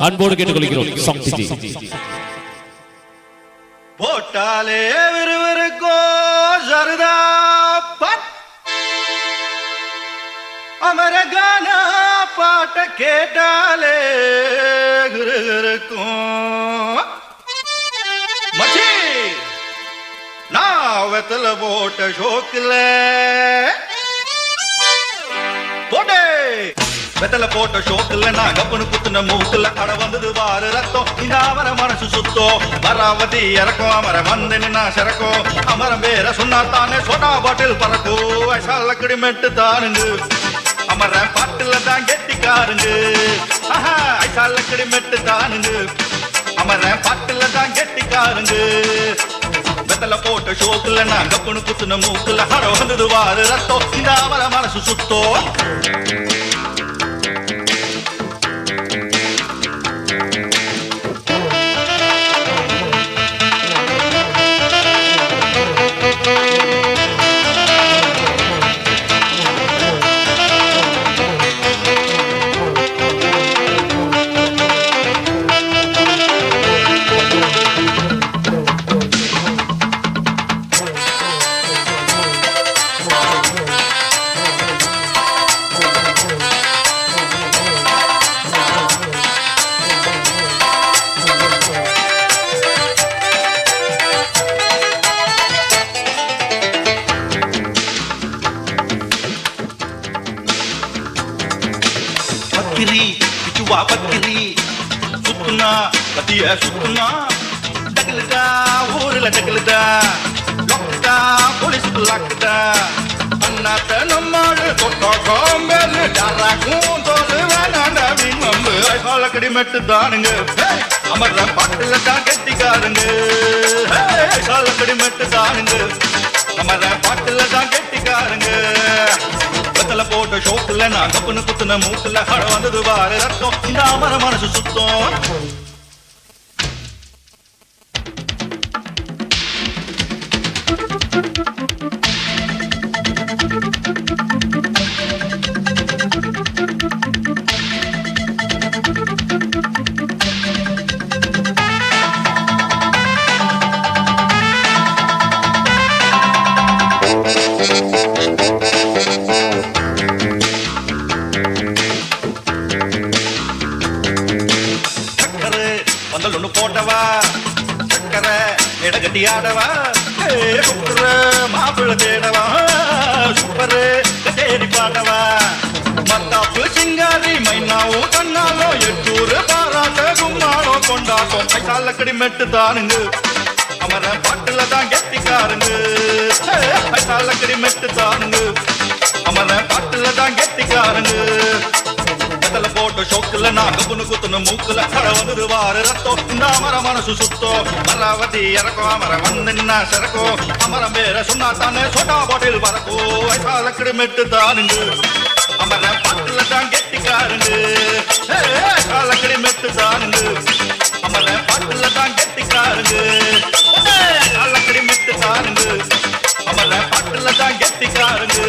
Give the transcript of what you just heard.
அன்போடு கேட்டுக்கொள்கிறோம். போட்டாலே விறுவிறுக்கோ சரதா அமரகான பாட்ட கேட்டாலே இருக்கும் மச்சி நான் வெத்தல போட்ட ஷோக்கில் போட்டே வெத்தல போட்ட ஷோக்குல நான் கப்பனு குத்துன மூக்குல அட வந்தது வாரு ரத்தம் இந்த அவர மனசு சுத்தோ வராவதி இறக்கும் அமர வந்து நின்னா சிறக்கும் அமரம் பேர சொன்னா தானே சோடா பாட்டில் பறக்கும் வயசால கிடிமெட்டு தானுங்க அமர பாட்டுல தான் கெட்டிக்காருங்க வயசால கிடிமெட்டு தானுங்க அமர பாட்டுல தான் கெட்டிக்காருங்க வெத்தல போட்ட ஷோக்குல நான் கப்பனு குத்துன மூக்குல அட வந்தது வாரு ரத்தம் இந்த அவர மனசு சுத்தோ பக்கிரி பிச்சுவா பக்கிரி சுத்துனா பத்திய சுத்துனா டக்கலுதா ஊருல டக்கலுதா லொக்கா போலீஸுக்கு லாக்குதா அண்ணாத்த நம்மாடு தொட்டா காம்பேலு டாராக்கும் தோலு வேணாண்டா வீணம்பு ஐசால கடிமெட்டு தானுங்க அமர்ற பாட்டுல தான் கெட்டிக்காருங்க ஐசால கடிமெட்டு தானுங்க அமர்ற பாட்டுல தான் கெட்டிக்காருங்க வெத்தல போட்ட ஷோக்குல நான் கப்புனு குத்துன மூக்குல அட வந்தது வாரு ரத்தம் இந்த அமர மனசு சுத்தம் ஒண்ணு போட்டவா சக்கர இடகட்டி ஆடவா சுக்கர மாப்பிள்ள தேடவா சூப்பரு கச்சேரி பாடவா மத்தாப்பு சிங்காரி மைனாவும் கண்ணாலோ எட்டூரு பாராட்ட கும்மாளோ கொண்டாட்டம் ஐசால கடிமெட்டு தானுங்க அமர பாட்டுல தான் கெட்டிக்காருங்க ஐசால கடிமெட்டு தானுங்க அமர பாட்டுல தான் கெட்டிக்காருங்க வெத்தல போட்ட ஷோக்குல நான் கப்புனு குத்துன மூக்குல அட வந்தது வாரு ரத்தம் இந்த அமர மனசு சுத்தோ மராவதி இறக்கும் அமர வந்து நின்னா சிறக்கும் அமரம் பேர சொன்னா தானே சோடா பாட்டில் பறக்கோ வயசால கிடிமெட்டு தானுங்க அமர பாட்டுல தான் கெட்டிக்காருங்க வயசால கிடிமெட்டு தானுங்க அமர பாட்டுல தான் கெட்டிக்காருங்க வயசால கிடிமெட்டு தானுங்க அமர பாட்டுல தான் கெட்டிக்காருங்க